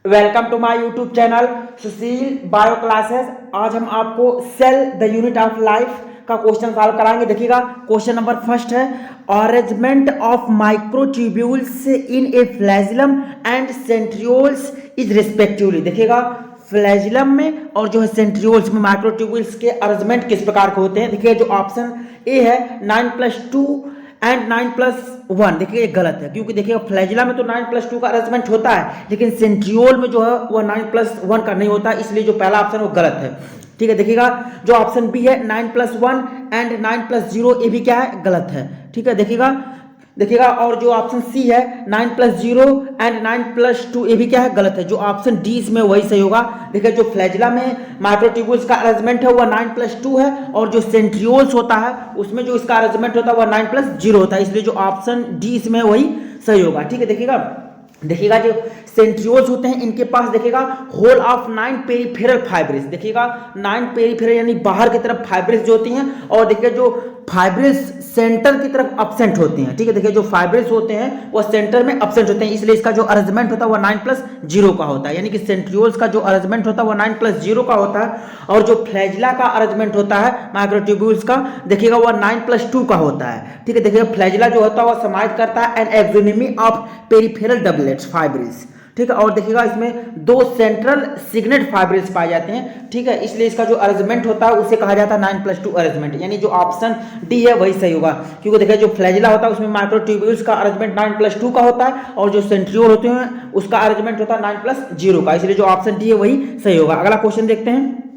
Welcome to my YouTube channel Sushil bio classes. आज हम आपको cell the unit of life का क्वेश्चन सॉल्व कराएंगे। देखिएगा क्वेश्चन नंबर फर्स्ट है, arrangement of microtubules in a flagellum and centrioles is respectively. देखिएगा flagellum में और जो है सेंट्रियोल्स में माइक्रोट्यूब्यूल्स के अरेंजमेंट किस प्रकार के होते हैं। देखिए जो ऑप्शन ए है 9+2 एंड 9+1, देखिए ये गलत है, क्योंकि देखिए फ्लैजिला में तो 9+2 का अरेंजमेंट होता है, लेकिन सेंट्रियोल में जो है वह 9+1 का नहीं होता, इसलिए जो पहला ऑप्शन वो गलत है। ठीक है, देखिएगा जो ऑप्शन बी है 9+1 एंड 9+0, ये भी क्या है, गलत है। ठीक है, देखिएगा और जो ऑप्शन सी है 9+0 एंड 9+2, ये भी क्या है, गलत है। जो ऑप्शन डी इसमें वही सही होगा। देखिए जो फ्लैजिला में माइक्रोट्यूब्यूल्स का अरेंजमेंट है वह 9+2 है, और जो सेंट्रियोल्स होता है उसमें जो इसका अरेंजमेंट होता है वह 9+0 होता है, इसलिए जो ऑप्शन डी इसमें वही सही होगा। ठीक है, देखिएगा जो सेंट्रियोल्स होते हैं इनके पास देखिएगा होल ऑफ 9 पेरिफेरल फाइब्रिल्स। देखिएगा 9 पेरिफेरल यानी बाहर की तरफ फाइब्रिल्स जो होती हैं, और देखिए जो फाइब्रिल्स सेंटर की तरफ अब्सेंट होती हैं। ठीक है, देखिए जो फाइब्रिल्स होते हैं वो सेंटर में अब्सेंट होते हैं, इसलिए इसका जो अरेंजमेंट होता है वो 9+0 का होता है, यानी कि सेंट्रियोल्स का जो अरेंजमेंट होता है वो 9+0 का होता है, और जो फ्लैजिला का अरेंजमेंट होता है माइक्रोट्यूब्यूल्स का देखिएगा वो 9+2 का होता है। ठीक है, देखिए फ्लैजिला जो होता है वो समाहित करता है an axoneme of peripheral doublets fibrils. ठीक है, और देखिएगा इसमें 2 सेंट्रल सिग्नेट फाइब्रिल्स पाए जाते हैं। ठीक है, इसलिए इसका जो अरेंजमेंट होता है उसे कहा जाता है 9+2 अरेंजमेंट, यानी जो ऑप्शन डी है वही सही होगा, क्योंकि देखिए जो फ्लैजिला होता है उसमें माइक्रोट्यूब्यूल्स का अरेंजमेंट 9+2 का होता है, और जो सेंट्रियोल होते हैं उसका अरेंजमेंट होता है 9+0 का, इसलिए जो ऑप्शन डी है वही सही होगा। अगला क्वेश्चन देखते हैं।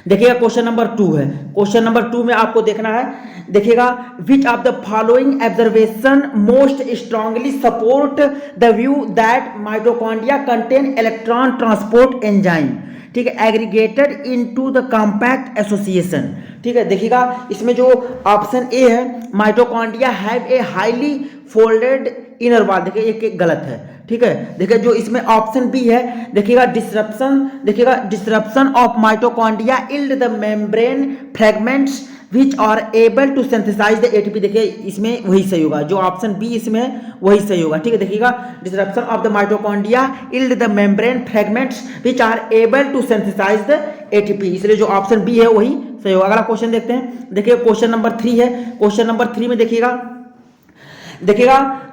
देखिएगा क्वेश्चन नंबर 2 है। क्वेश्चन नंबर 2 में आपको देखना है, देखिएगा which of the following observation most strongly support the view that mitochondria contain electron transport enzyme. ठीक है, aggregated into the compact association. ठीक है, देखिएगा इसमें जो ऑप्शन ए है mitochondria have a highly folded inner wall, देखिए ये गलत है। ठीक है, देखिए जो इसमें ऑप्शन बी है देखिएगा disruption of mitochondria yield the membrane fragments which are able to synthesize the ATP, देखिए इसमें वही सही होगा, जो ऑप्शन बी इसमें वही सही होगा। ठीक है, देखिएगा disruption of the mitochondria yield the membrane fragments which are able to synthesize the ATP, इसलिए जो ऑप्शन बी है वही सही होगा। अगला क्वेश्चन देखते हैं। देखिए क्वेश्चन नंबर 3 है। क्वेश्चन नंबर 3 में देखिएगा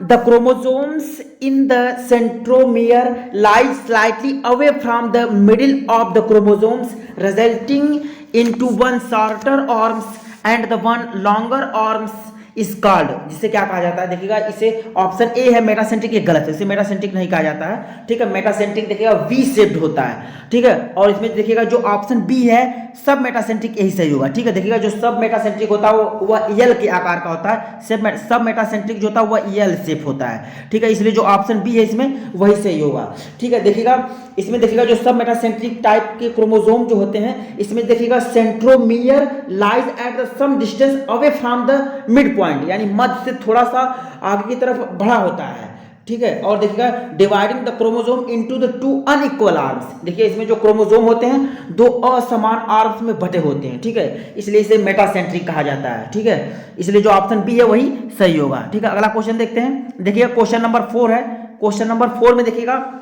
the chromosomes in the centromere lies slightly away from the middle of the chromosomes resulting into one shorter arms and the one longer arms is called, जिसे क्या कहा जाता है। देखिएगा इसे ऑप्शन ए है मेटासेंट्रिक, ये गलत है, इसे मेटासेंट्रिक नहीं कहा जाता है। ठीक है, मेटासेंट्रिक देखिएगा वी शेप्ड होता है। ठीक है, और इसमें देखिएगा जो ऑप्शन बी है सब मेटासेंट्रिक यही सही होगा। ठीक है, देखिएगा जो सब मेटासेंट्रिक होता है वह एल के आकार का होता है, सब मेटासेंट्रिक जो होता है वह एल शेप होता है। ठीक है, इसलिए जो ऑप्शन बी है इसमें वही सही होगा। ठीक है, देखिएगा इसमें देखिएगा जो सब मेटासेंट्रिक टाइप के क्रोमोसोम जो होते हैं इसमें देखिएगा centromere lies at the some distance away from the mid point, यानी मध्य से थोड़ा सा आगे की तरफ बढ़ा होता है। ठीक है, और देखिएगा dividing the chromosome into the 2 unequal arms, देखिए इसमें जो क्रोमोसोम होते हैं 2 असमान आर्म्स में बटे होते हैं। ठीक है, इसलिए इसे मेटासेंट्रिक कहा जाता है। ठीक है, इसलिए जो ऑप्शन बी है वही सही होगा। ठीक है, अगला क्वेश्चन देखते हैं। देखिए क्वेश्चन नंबर 4 है। क्वेश्चन नंबर 4 में देखिएगा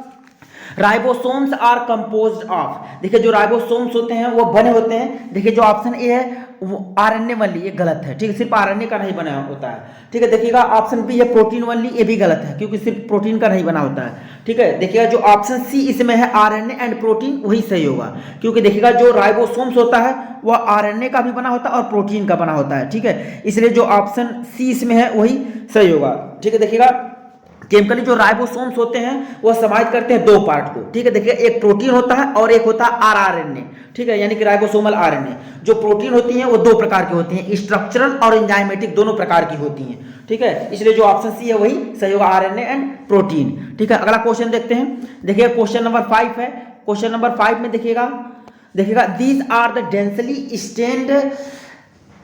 राइबोसोम्स आर कंपोज्ड ऑफ, देखिए जो राइबोसोम्स होते हैं वो बने होते हैं, देखिए जो ऑप्शन ए है वो आरएनए वनली, ये गलत है। ठीक है, सिर्फ आरएनए का नहीं बना होता है। ठीक है, देखिएगा ऑप्शन बी है प्रोटीन वनली, ये भी गलत है, क्योंकि सिर्फ प्रोटीन का नहीं बना होता है। ठीक है, देखिएगा जो ऑप्शन सी इसमें है आरएनए एंड प्रोटीन, वही सही होगा, क्योंकि देखिएगा जो राइबोसोम्स होता है वह आरएनए का भी बना होता है और प्रोटीन का बना होता है। ठीक है, इसलिए जो ऑप्शन सी इसमें है वही सही होगा। ठीक है, देखिएगा केमिकली जो राइबोसोम्स होते हैं वो समाहित करते हैं 2 पार्ट को। ठीक है, देखिए एक प्रोटीन होता है और एक होता है आरआरएनए। ठीक है, यानी कि राइबोसोमल आरएनए। जो प्रोटीन होती हैं वो 2 प्रकार की होती हैं, स्ट्रक्चरल और एंजाइमेटिक, दोनों प्रकार की होती हैं। ठीक है, इसलिए जो ऑप्शन सी है वही सही होगा, आरएनए एंड प्रोटीन। ठीक है, अगला क्वेश्चन देखते हैं। देखिए क्वेश्चन नंबर 5 है। क्वेश्चन नंबर 5 में देखिएगा these are the densely stained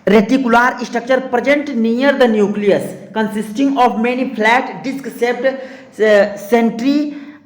reticular structure present near the nucleus consisting of many flat disc shaped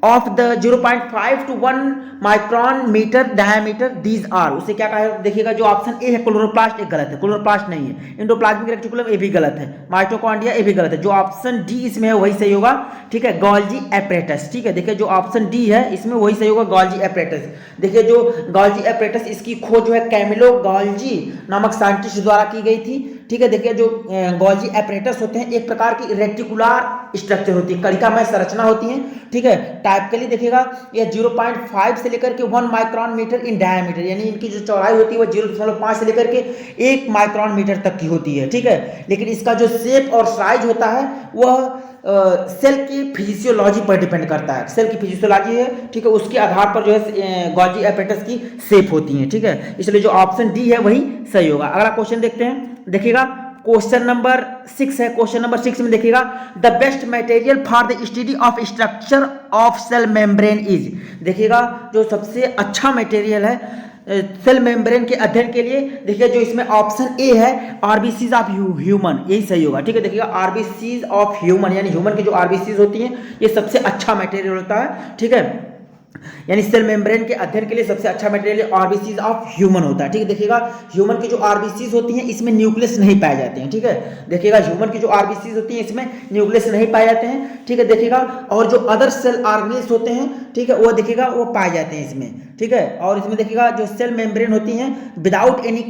of the 0.5 to 1 micron metre diameter these are, उसे क्या कहा है देखिएगा, जो ऑप्शन ए है क्लोरोप्लास्ट, एक गलत है, क्लोरोप्लास्ट नहीं है। एंडोप्लाज्मिक रेटिकुलम ये भी गलत है। माइटोकॉन्ड्रिया ये भी गलत है। जो ऑप्शन डी इसमें है वही सही होगा, ठीक है, गोल्जी एपरेटस, ठीक है। देखिए जो ऑप्शन डी है इसमें वही सही होगा, गोल्जी एपरेटस। देखिए जो गोल्जी एपरेटस, इसकी खोज जो है कैमिलो गोल्जी नामक साइंटिस्ट द्वारा की गई थी, ठीक है। देखिए जो गोल्जी एपरेटस होते हैं एक प्रकार की रेक्टिकुलर स्ट्रक्चर होती है, कणिकामय संरचना होती है, ठीक है। टाइपिकली देखिएगा ये 0.5 से लेकर के 1 माइक्रोन मीटर इन डायमीटर, यानी इनकी जो चौड़ाई होती है वो 0.5 से लेकर के 1 माइक्रोन मीटर तक की होती है, ठीक है। लेकिन इसका जो शेप और साइज होता है वह सेल की फिजियोलॉजी पर डिपेंड करता है। सेल की फिजियोलॉजी है, ठीक है, उसके आधार पर जो है गोल्जी एपरेटस की शेप होती है, ठीक है। इसलिए जो ऑप्शन डी है वही सही होगा। अगला क्वेश्चन देखते हैं, देखिएगा क्वेश्चन नंबर 6 है। क्वेश्चन नंबर 6 में देखिएगा the best material for the study of structure of cell membrane is, देखिएगा जो सबसे अच्छा मटेरियल है सेल मेम्ब्रेन के अध्ययन के लिए, देखिए जो इसमें ऑप्शन ए है आरबीसीज ऑफ ह्यूमन, यही सही होगा, ठीक है। देखिएगा आरबीसीज ऑफ ह्यूमन, यानी ह्यूमन की जो आरबीसीज होती हैं ये सबसे अच्छा मटेरियल होता है, ठीक है। यानी सेल मेम्ब्रेन के अध्ययन के लिए सबसे अच्छा मटेरियल आरबीसीज ऑफ ह्यूमन होता है, ठीक है। देखिएगा ह्यूमन की जो आरबीसीज होती हैं इसमें न्यूक्लियस नहीं पाए जाते हैं, ठीक है। देखिएगा ह्यूमन की जो आरबीसीज होती हैं इसमें न्यूक्लियस नहीं पाए जाते हैं, ठीक है। देखिएगा और जो अदर सेल ऑर्गेनेल्स होते हैं, ठीक है, वो देखिएगा वो पाए जाते हैं इसमें, ठीक है। और इसमें देखिएगा जो सेल मेम्ब्रेन होती हैं विदाउट एनी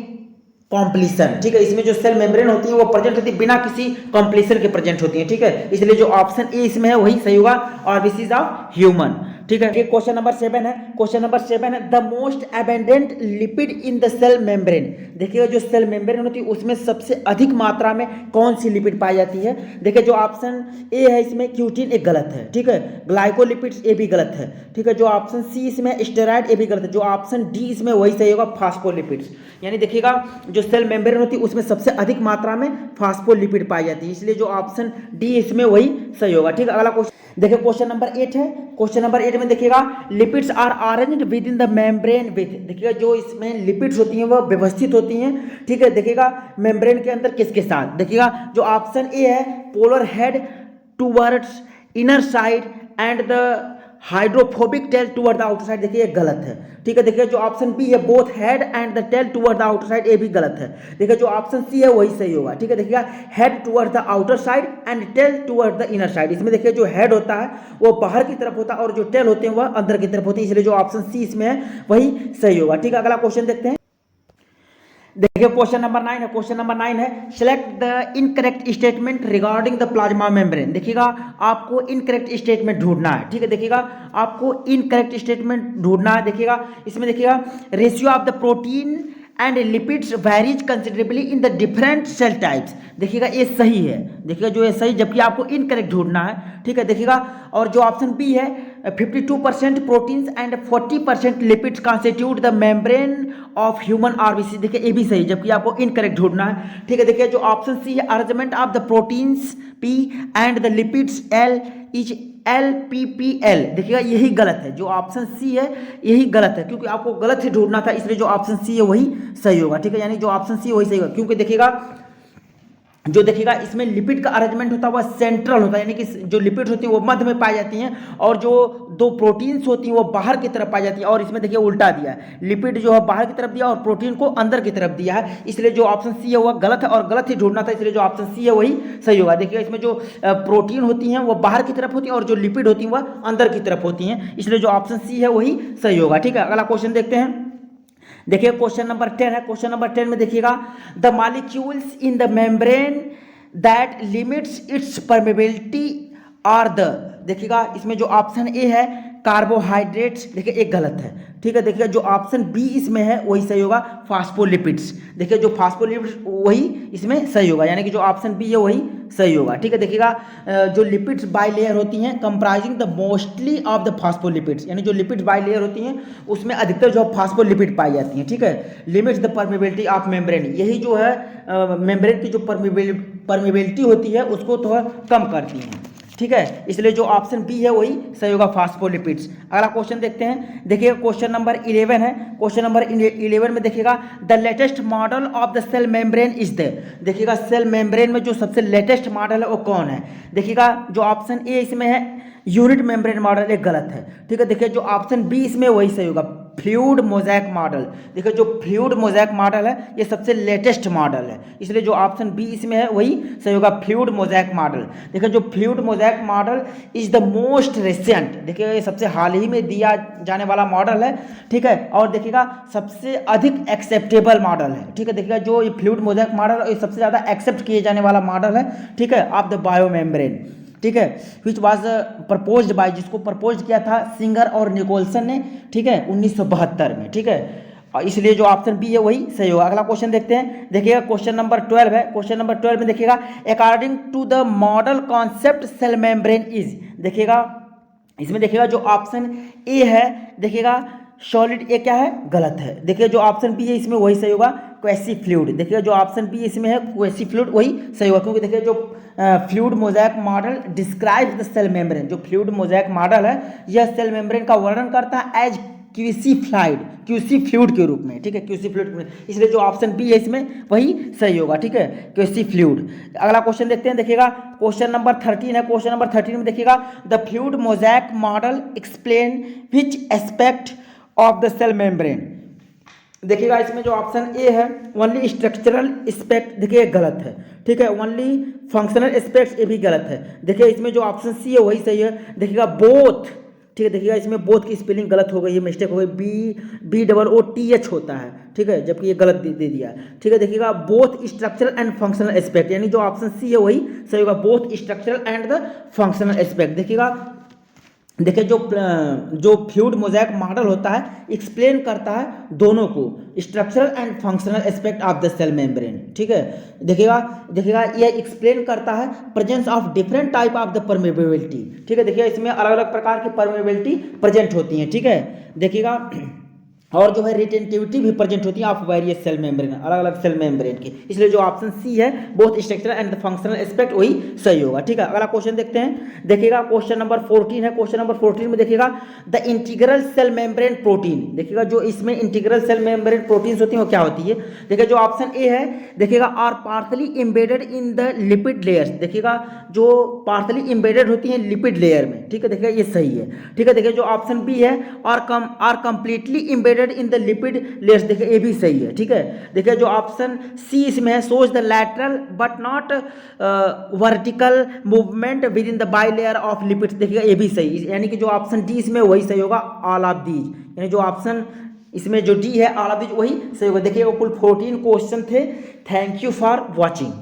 कॉम्प्लीशन, ठीक है, इसमें जो सेल मेम्ब्रेन होती है वो प्रेजेंट होती है बिना किसी कॉम्प्लीशन के प्रेजेंट होती है, ठीक है। इसलिए जो ऑप्शन ए इसमें है वही सही होगा, आरबीसीज ऑफ ह्यूमन, ठीक है। क्वेश्चन नंबर 7 है। क्वेश्चन नंबर 7 है the most abundant lipid in the cell membrane, देखिएगा जो सेल मेम्ब्रेन होती है उसमें सबसे अधिक मात्रा में कौन सी लिपिड पाई जाती है। देखिए जो ऑप्शन ए है इसमें क्यूटिन एक गलत है, ठीक है। ग्लाइकोलिपिड्स ए भी गलत है, ठीक है। जो ऑप्शन सी इसमें स्टेरॉइड ए भी गलत है। जो ऑप्शन डी इसमें वही सही होगा, फास्फोलिपिड्स, यानी देखिएगा जो सेल मेम्ब्रेन होती है उसमें सबसे अधिक मात्रा में फास्फोलिपिड पाई जाती है, इसलिए जो ऑप्शन डी इसमें वही सही होगा, ठीक है। अगला क्वेश्चन देखिए क्वेश्चन नंबर 8 है। क्वेश्चन नंबर 8 में देखिएगा lipids are arranged within the membrane with, देखिएगा जो इसमें लिपिड्स होती हैं वह व्यवस्थित होती हैं, ठीक है। देखिएगा मेम्ब्रेन के अंदर किसके साथ, देखिएगा जो ऑप्शन ए है polar head towards inner side and the hydrophobic tail toward the outer side, देखिए ये गलत है, ठीक है। देखिए जो ऑप्शन बी है both head and the tail toward the outer side, ये भी गलत है। देखिए जो ऑप्शन सी है वही सही होगा, ठीक है। देखिएगा head toward the outer side and tail toward the inner side, इसमें देखिए जो हेड होता है वो बाहर की तरफ होता है और जो टेल होते हैं वह अंदर की तरफ होते हैं, इसलिए जो ऑप्शन सी इसमें है वही सही होगा, ठीक है। अगला क्वेश्चन देखते हैं, देखिए क्वेश्चन नंबर 9 है। क्वेश्चन नंबर 9 है select the incorrect statement regarding the plasma membrane, देखिएगा आपको इनकरेक्ट स्टेटमेंट ढूंढना है, ठीक है। देखिएगा आपको इनकरेक्ट स्टेटमेंट ढूंढना है। देखिएगा इसमें देखिएगा ratio of the protein and lipids varies considerably in the different cell types, देखिएगा ये सही है, देखिएगा जो ये सही, जबकि आपको इनकरेक्ट ढूंढना है, ठीक है। देखिएगा और जो ऑप्शन बी है 52% proteins and 40% lipids constitute the membrane of human RBC, देखिए ये भी सही, जबकि आपको इनकरेक्ट ढूंढना है, ठीक है। देखिए जो ऑप्शन सी है arrangement of the proteins P and the lipids L is LPPL, देखिएगा यही गलत है, जो ऑप्शन सी है यही गलत है, क्योंकि आपको गलत ही ढूंढना था, इसलिए जो ऑप्शन सी है वही सही होगा, ठीक है। यानी जो ऑप्शन सी है वही सही होगा, क्योंकि देखिएगा जो देखिएगा इसमें लिपिड का अरेंजमेंट होता है वह सेंट्रल होता है, यानी कि जो लिपिड्स होती हैं वो मध्य में पाई जाती हैं और जो दो प्रोटीन्स होती हैं वो बाहर की तरफ पाई जाती हैं, और इसमें देखिए उल्टा दिया है, लिपिड जो है बाहर की तरफ दिया और प्रोटीन को अंदर की तरफ दिया है, इसलिए जो ऑप्शन सी है वह गलत है और गलत ही ढूंढना था, इसलिए जो ऑप्शन सी है वही सही होगा। देखिए इसमें जो प्रोटीन होती हैं वो बाहर की तरफ होती हैं और जो लिपिड होती हैं वह अंदर की तरफ होती हैं, इसलिए जो ऑप्शन सी है वही सही होगा, ठीक है। अगला क्वेश्चन देखते हैं, देखिए क्वेश्चन नंबर 10 है। क्वेश्चन नंबर 10 में देखिएगा the molecules in the membrane that limits its permeability are the, देखिएगा इसमें जो ऑप्शन ए है कार्बोहाइड्रेट्स, देखिए एक गलत है, ठीक है। देखिए जो ऑप्शन बी इसमें है वही सही होगा फास्फोलिपिड्स, देखिए जो फास्फोलिपिड्स वही इसमें सही होगा, यानी कि जो ऑप्शन बी है वही सही होगा, ठीक है। देखिएगा जो लिपिड्स बाई लेयर होती हैं comprising the mostly of the phospholipids, यानी जो लिपिड्स बाई लेयर होती हैं उसमें अधिकतर जो फास्फोलिपिड पाई जाती हैं, ठीक है। Limits the permeability of membrane, यही जो है मेम्ब्रेन की जो परमेबिलिटी होती है उसको थोड़ा कम करती हैं, ठीक है, इसलिए जो ऑप्शन बी है वही सही होगा फास्फोलिपिड्स। अगला क्वेश्चन देखते हैं, देखिए क्वेश्चन नंबर 11 है। क्वेश्चन नंबर 11 में देखिएगा the latest model of the cell membrane is the, देखिएगा सेल मेम्ब्रेन में जो सबसे लेटेस्ट मॉडल है वो कौन है। देखिएगा जो ऑप्शन ए इसमें है यूनिट मेम्ब्रेन मॉडल ये गलत है, ठीक है। देखिए जो ऑप्शन बी इसमें वही सही होगा, फ्लूइड मोज़ेक मॉडल। देखिए जो फ्लूइड मोज़ेक मॉडल है ये सबसे लेटेस्ट मॉडल है, इसलिए जो ऑप्शन बी इसमें है वही सही होगा, फ्लूइड मोज़ेक मॉडल। देखिए जो fluid mosaic model is the most recent, देखिए ये सबसे हाल ही में दिया जाने वाला मॉडल है, ठीक है। और देखिएगा सबसे अधिक एक्सेप्टेबल मॉडल है, ठीक है। देखिएगा जो ये फ्लूइड मोज़ेक मॉडल ये सबसे ज़्यादा एक्सेप्ट किए जाने वाला मॉडल है, ठीक है, ऑफ द बायोमेम्ब्रेन, ठीक है, विच वॉज प्रपोज्ड बाय, जिसको प्रपोज किया था सिंगर और निकोलसन ने, ठीक है, 1972 में, ठीक है। और इसलिए जो ऑप्शन बी है वही सही होगा। अगला क्वेश्चन देखते हैं, देखिएगा क्वेश्चन नंबर 12 है। क्वेश्चन नंबर 12 में देखिएगा according to the model concept cell membrane is, देखिएगा इसमें देखिएगा जो ऑप्शन ए है, देखिएगा सॉलिड, ये क्या है, गलत है। देखिए जो ऑप्शन बी है इसमें वही सही होगा, क्वेसी फ्लूइड। देखिए जो ऑप्शन बी इसमें है क्वेसी फ्लूइड वही सही होगा, क्योंकि देखिए जो fluid mosaic model describes the cell membrane, जो फ्लूइड मोज़ेक मॉडल है यह सेल मेम्ब्रेन का वर्णन करता है एज क्यूसी फ्लूइड के रूप में, ठीक है, क्यूसी फ्लूइड में, इसलिए जो ऑप्शन बी है इसमें वही सही होगा, ठीक है, क्यूसी फ्लूइड। अगला क्वेश्चन देखते हैं, देखिएगा क्वेश्चन नंबर 13 है। क्वेश्चन नंबर 13 में देखिएगा the fluid mosaic model explain which aspect of the cell membrane. देखिएगा इसमें जो ऑप्शन ए है ओनली स्ट्रक्चरल एस्पेक्ट, देखिए गलत है, ठीक है, ओनली फंक्शनल एस्पेक्ट्स ये भी गलत है। देखिए इसमें जो ऑप्शन सी है वही सही है। देखिएगा बोथ, ठीक है, देखिएगा इसमें बोथ की स्पेलिंग गलत हो गई है, मिस्टेक हो गई, BOOTH होता है, ठीक है, जबकि ये गलत दे दिया, ठीक है। देखिएगा both structural and functional aspect, यानी जो ऑप्शन सी है वही सही होगा, both structural and the functional aspect. देखिएगा देखिए जो फ्लूइड मोज़ेक मॉडल होता है एक्सप्लेन करता है दोनों को, structural and functional aspect of the cell membrane, ठीक है। देखिएगा यह एक्सप्लेन करता है presence of different type of the permeability, ठीक है। देखिए इसमें अलग अलग प्रकार की परमेबिलिटी प्रेजेंट होती हैं, ठीक है। देखिएगा और जो है रिटेंटिविटी भी प्रेजेंट होती है ऑफ वेरियस सेल मेम्ब्रेन, अलग अलग सेल मेम्ब्रेन की, इसलिए जो ऑप्शन सी है both structural and functional aspect वही सही होगा, ठीक है। अगला क्वेश्चन देखते हैं, देखिएगा क्वेश्चन नंबर 14 है। क्वेश्चन नंबर 14 में देखिएगा the integral cell membrane protein, देखिएगा जो इसमें इंटीग्रल सेल मेम्ब्रेन प्रोटीन्स होती हैं वो क्या होती है। देखिए जो ऑप्शन ए है, देखिएगा are partially embedded in the lipid layers, देखिएगा जो पार्शली इम्बेडेड होती हैं लिपिड लेयर में, ठीक है, देखिएगा ये सही है, ठीक है। देखिए जो ऑप्शन बी है are completely embedded in the lipid layers, देखिए ये भी सही है, ठीक है। देखिए जो ऑप्शन सी इसमें है shows the lateral but not vertical movement with in the bilayer of lipids, देखिएगा ये भी सही, यानी कि जो ऑप्शन डी इसमें वही सही होगा, ऑल ऑफ दीज, यानी जो ऑप्शन इसमें जो डी है ऑल ऑफ दीज वही सही होगा। देखिएगा कुल 14 क्वेश्चन थे। Thank you for watching.